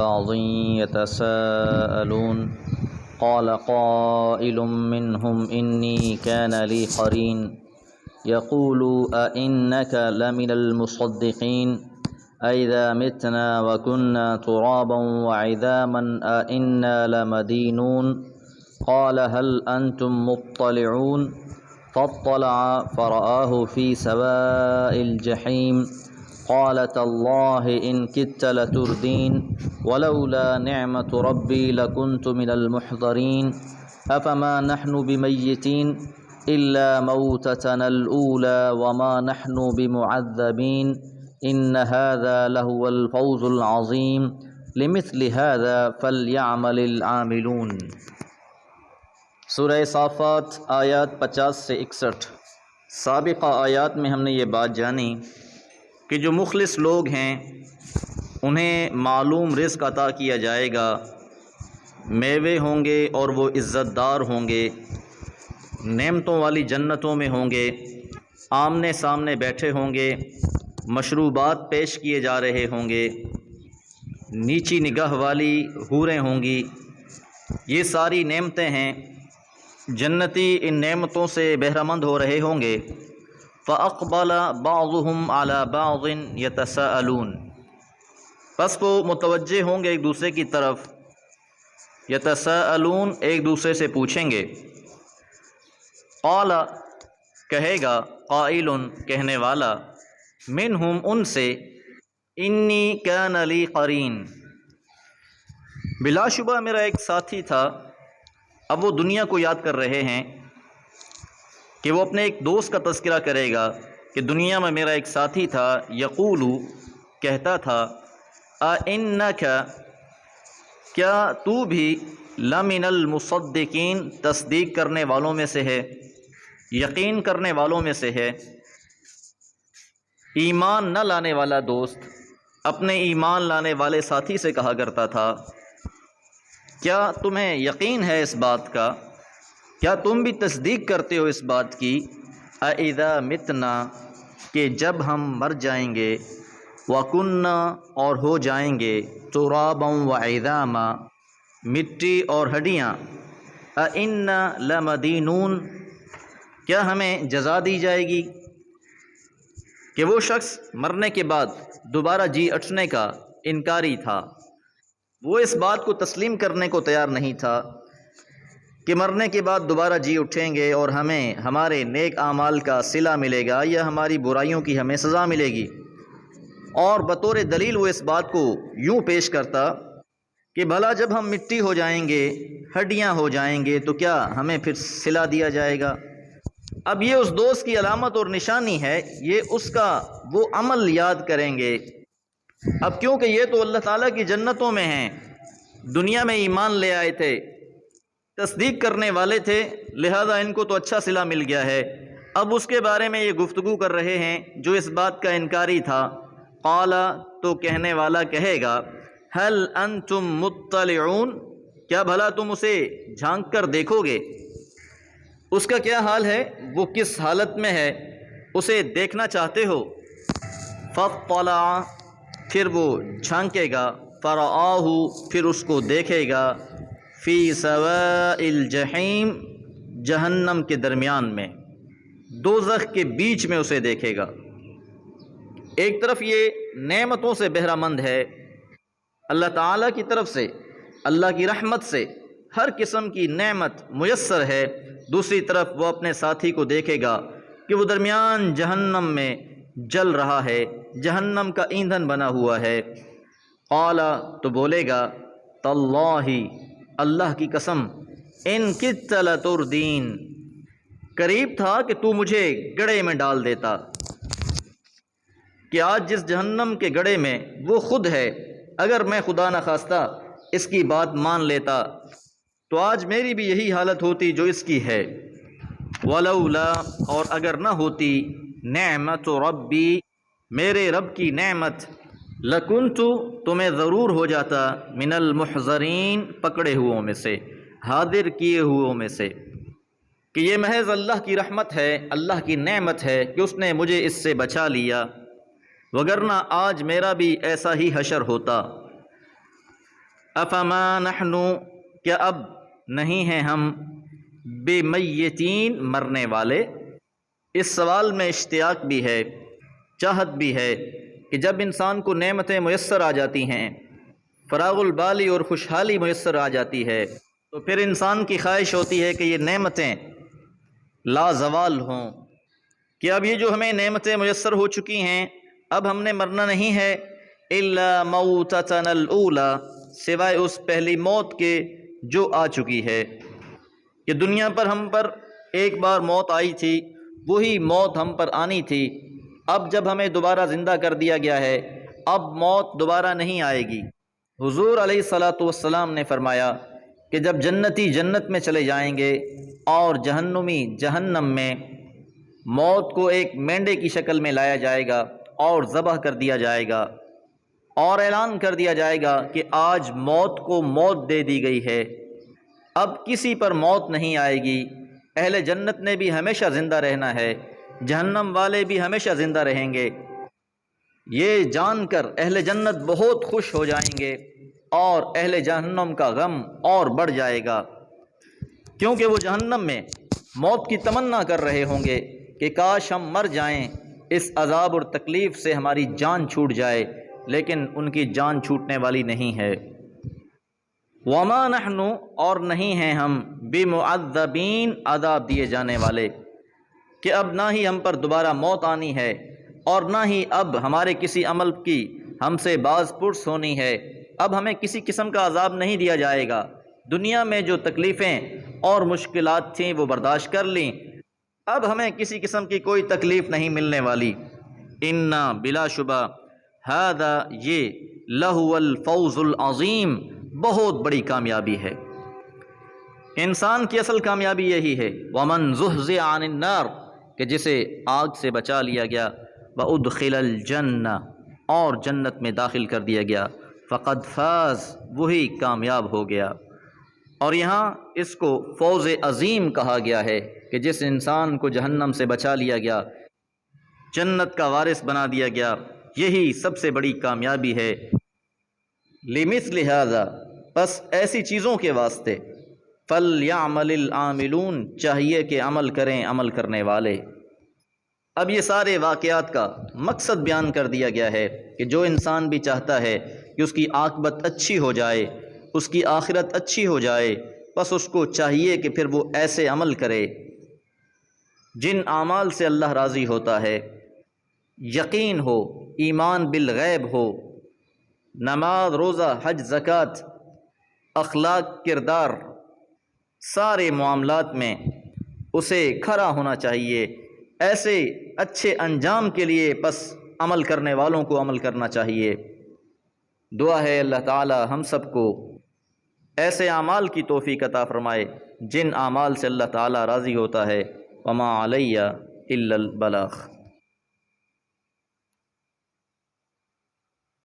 عظيم يتساءلون قال قائل منهم إني كان لي قرين يقول أئنك لمن المصدقين أئذا متنا وكنا ترابا وعظاما أئنا لمدينون قال هل أنتم مطلعون فاطلع فرآه في سواء الجحيم قال تالله إن كدت لتردين ولولا نعمة ربي لكنت من المحضرين أفما نحن بميتين إلا موتتنا الأولى وما نحن بمعذبين إن هذا لهو الفوز العظيم لمثل هذا فليعمل العاملون۔ سورہ صافات آیات 50 سے 61۔ سابقہ آیات میں ہم نے یہ بات جانی کہ جو مخلص لوگ ہیں انہیں معلوم رزق عطا کیا جائے گا، میوے ہوں گے اور وہ عزت دار ہوں گے، نعمتوں والی جنتوں میں ہوں گے، آمنے سامنے بیٹھے ہوں گے، مشروبات پیش کیے جا رہے ہوں گے، نیچی نگاہ والی حوریں ہوں گی۔ یہ ساری نعمتیں ہیں، جنتی ان نعمتوں سے بہرہ مند ہو رہے ہوں گے۔ فَأَقْبَلَ بَعْضُهُمْ عَلَى بَعْضٍ يَتَسَاءَلُونَ، پس وہ متوجہ ہوں گے ایک دوسرے کی طرف، یتساءلون ایک دوسرے سے پوچھیں گے۔ قال کہے گا، قائل کہنے والا، منہم ان سے، انی کان لی قرین، بلا شبہ میرا ایک ساتھی تھا۔ اب وہ دنیا کو یاد کر رہے ہیں کہ وہ اپنے ایک دوست کا تذکرہ کرے گا کہ دنیا میں میرا ایک ساتھی تھا، یقول کہتا تھا، اِنَّکَ کیا تو بھی لَمِنَ الْمُصَدِّقِین تصدیق کرنے والوں میں سے ہے، یقین کرنے والوں میں سے ہے۔ ایمان نہ لانے والا دوست اپنے ایمان لانے والے ساتھی سے کہا کرتا تھا، کیا تمہیں یقین ہے اس بات کا، کیا تم بھی تصدیق کرتے ہو اس بات کی، اَإِذَا مِتْنَا کہ جب ہم مر جائیں گے، وَكُنَّا اور ہو جائیں گے، تُرَابًا وَعِظَامًا مٹی اور ہڈیاں، أَإِنَّا لَمَدِينُونَ کیا ہمیں جزا دی جائے گی۔ کہ وہ شخص مرنے کے بعد دوبارہ جی اٹھنے کا انکاری تھا، وہ اس بات کو تسلیم کرنے کو تیار نہیں تھا کہ مرنے کے بعد دوبارہ جی اٹھیں گے اور ہمیں ہمارے نیک اعمال کا صلہ ملے گا یا ہماری برائیوں کی ہمیں سزا ملے گی۔ اور بطور دلیل وہ اس بات کو یوں پیش کرتا کہ بھلا جب ہم مٹی ہو جائیں گے، ہڈیاں ہو جائیں گے، تو کیا ہمیں پھر صلہ دیا جائے گا۔ اب یہ اس دوست کی علامت اور نشانی ہے، یہ اس کا وہ عمل یاد کریں گے۔ اب کیونکہ یہ تو اللہ تعالیٰ کی جنتوں میں ہیں، دنیا میں ایمان لے آئے تھے، تصدیق کرنے والے تھے، لہذا ان کو تو اچھا صلہ مل گیا ہے۔ اب اس کے بارے میں یہ گفتگو کر رہے ہیں جو اس بات کا انکاری تھا۔ قال تو کہنے والا کہے گا، هل انتم مطلعون کیا بھلا تم اسے جھانک کر دیکھو گے، اس کا کیا حال ہے، وہ کس حالت میں ہے، اسے دیکھنا چاہتے ہو۔ فاطلع پھر وہ جھانکے گا، فرآہ پھر اس کو دیکھے گا، فی سواء الجحیم جہنم کے درمیان میں، دوزخ کے بیچ میں اسے دیکھے گا۔ ایک طرف یہ نعمتوں سے بہرہ مند ہے، اللہ تعالیٰ کی طرف سے، اللہ کی رحمت سے ہر قسم کی نعمت میسر ہے، دوسری طرف وہ اپنے ساتھی کو دیکھے گا کہ وہ درمیان جہنم میں جل رہا ہے، جہنم کا ایندھن بنا ہوا ہے۔ قال تو بولے گا، تاللہ اللہ کی قسم، ان کدت لتردین قریب تھا کہ تو مجھے گڑھے میں ڈال دیتا، کہ آج جس جہنم کے گڑھے میں وہ خود ہے، اگر میں خدا نخواستہ اس کی بات مان لیتا تو آج میری بھی یہی حالت ہوتی جو اس کی ہے۔ ولولا اور اگر نہ ہوتی، نعمت ربی میرے رب کی نعمت، لکنت تو میں ضرور ہو جاتا، من المحضرین پکڑے ہوئوں میں سے، حاضر کیے ہوئوں میں سے، کہ یہ محض اللہ کی رحمت ہے، اللہ کی نعمت ہے کہ اس نے مجھے اس سے بچا لیا، وگرنہ آج میرا بھی ایسا ہی حشر ہوتا۔ افما نحن، کیا اب نہیں ہیں ہم، بمیتین، مرنے والے؟ اس سوال میں اشتیاق بھی ہے، چاہت بھی ہے کہ جب انسان کو نعمتیں میسر آ جاتی ہیں، فراغ البالی اور خوشحالی میسر آ جاتی ہے، تو پھر انسان کی خواہش ہوتی ہے کہ یہ نعمتیں لازوال ہوں، کہ اب یہ جو ہمیں نعمتیں میسر ہو چکی ہیں، اب ہم نے مرنا نہیں ہے، الا موتتنا الاولی، سوائے اس پہلی موت کے جو آ چکی ہے، کہ دنیا پر ہم پر ایک بار موت آئی تھی، وہی موت ہم پر آنی تھی، اب جب ہمیں دوبارہ زندہ کر دیا گیا ہے، اب موت دوبارہ نہیں آئے گی۔ حضور علیہ الصلاۃ والسلام نے فرمایا کہ جب جنتی جنت میں چلے جائیں گے اور جہنمی جہنم میں، موت کو ایک مینڈے کی شکل میں لایا جائے گا اور ذبح کر دیا جائے گا، اور اعلان کر دیا جائے گا کہ آج موت کو موت دے دی گئی ہے، اب کسی پر موت نہیں آئے گی، اہل جنت نے بھی ہمیشہ زندہ رہنا ہے، جہنم والے بھی ہمیشہ زندہ رہیں گے۔ یہ جان کر اہل جنت بہت خوش ہو جائیں گے اور اہل جہنم کا غم اور بڑھ جائے گا، کیونکہ وہ جہنم میں موت کی تمنا کر رہے ہوں گے کہ کاش ہم مر جائیں، اس عذاب اور تکلیف سے ہماری جان چھوٹ جائے، لیکن ان کی جان چھوٹنے والی نہیں ہے۔ وما نحن، اور نہیں ہیں ہم، بمعذبین، عذاب دیے جانے والے، کہ اب نہ ہی ہم پر دوبارہ موت آنی ہے اور نہ ہی اب ہمارے کسی عمل کی ہم سے باز پرس ہونی ہے، اب ہمیں کسی قسم کا عذاب نہیں دیا جائے گا، دنیا میں جو تکلیفیں اور مشکلات تھیں وہ برداشت کر لیں، اب ہمیں کسی قسم کی کوئی تکلیف نہیں ملنے والی۔ انا، بلا شبہ، ھذا، یہ، لہو الفوز العظیم، بہت بڑی کامیابی ہے۔ انسان کی اصل کامیابی یہی ہے، ومن زحزح عن النار، کہ جسے آگ سے بچا لیا گیا، وادخل الجنہ، اور جنت میں داخل کر دیا گیا، فقد فاز، وہی کامیاب ہو گیا۔ اور یہاں اس کو فوز عظیم کہا گیا ہے کہ جس انسان کو جہنم سے بچا لیا گیا، جنت کا وارث بنا دیا گیا، یہی سب سے بڑی کامیابی ہے۔ لمثل ھذا، پس ایسی چیزوں کے واسطے، فلیعمل العاملون، چاہیے کہ عمل کریں عمل کرنے والے۔ اب یہ سارے واقعات کا مقصد بیان کر دیا گیا ہے کہ جو انسان بھی چاہتا ہے کہ اس کی عاقبت اچھی ہو جائے، اس کی آخرت اچھی ہو جائے، بس اس کو چاہیے کہ پھر وہ ایسے عمل کرے جن اعمال سے اللہ راضی ہوتا ہے، یقین ہو، ایمان بالغیب ہو، نماز، روزہ، حج، زکوٰۃ، اخلاق، کردار، سارے معاملات میں اسے کھرا ہونا چاہیے، ایسے اچھے انجام کے لیے بس عمل کرنے والوں کو عمل کرنا چاہیے۔ دعا ہے اللہ تعالی ہم سب کو ایسے اعمال کی توفیق عطا فرمائے جن اعمال سے اللہ تعالی راضی ہوتا ہے۔ وما علیہ الا البلاغ۔